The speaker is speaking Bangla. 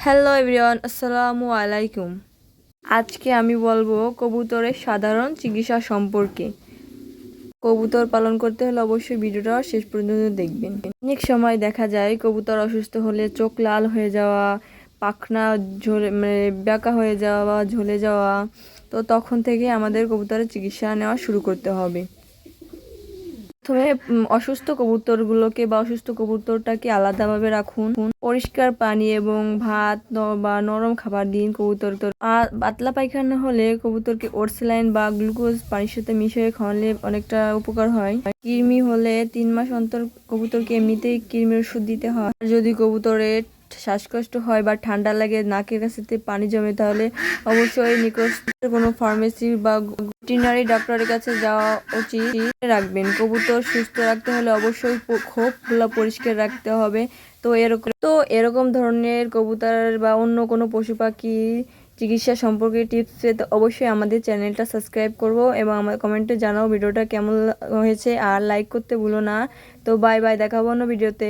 হ্যালো এভরিওয়ান, আসসালামু আলাইকুম। আজকে আমি বলবো কবুতরের সাধারণ চিকিৎসা সম্পর্কে। কবুতর পালন করতে হলে অবশ্যই ভিডিওটা শেষ পর্যন্ত দেখবেন। অনেক সময় দেখা যায় কবুতর অসুস্থ হলে চোখ লাল হয়ে যাওয়া, পাখনা ঝরে বাঁকা হয়ে যাওয়া বা ঝলে যাওয়া, তো তখন থেকে আমাদের কবুতরের চিকিৎসা নেওয়া শুরু করতে হবে। প্রথমে অসুস্থ কবুতরগুলোকে বা অসুস্থ কবুতরটাকে আলাদাভাবে রাখুন। পরিষ্কার পানি এবং ভাত বা নরম খাবার দিন কবুতর। আর পাতলা পায়খানা হলে কবুতরকে ওরসেলাইন বা গ্লুকোজ পানির সাথে মিশিয়ে খাওয়ালে অনেকটা উপকার হয়। কৃমি হলে 3 মাস অন্তর কবুতরকে এমনিতেই কৃমির ওষুধ দিতে হয়। যদি কবুতরের শ্বাসকষ্ট হয় বা ঠান্ডা লাগে, নাকের কাছে পানি জমে, তাহলে অবশ্যই নিকটস্থ কোনো ফার্মেসি বা ভেটেরিনারি ডক্টরের কাছে যাওয়া উচিত। রাখবেন কবুতর সুস্থ রাখতে হলে অবশ্যই খোপগুলো পরিষ্কার রাখতে হবে। তো এরকম ধরনের কবুতর বা অন্য কোনো পশু পাখি চিকিৎসা সম্পর্কে টিপস পেতে অবশ্যই আমাদের চ্যানেলটা সাবস্ক্রাইব করবো এবং আমার কমেন্টে জানাও ভিডিওটা কেমন হয়েছে, আর লাইক করতে ভুলো না। তো বাই বাই, দেখাবো অন্য ভিডিওতে।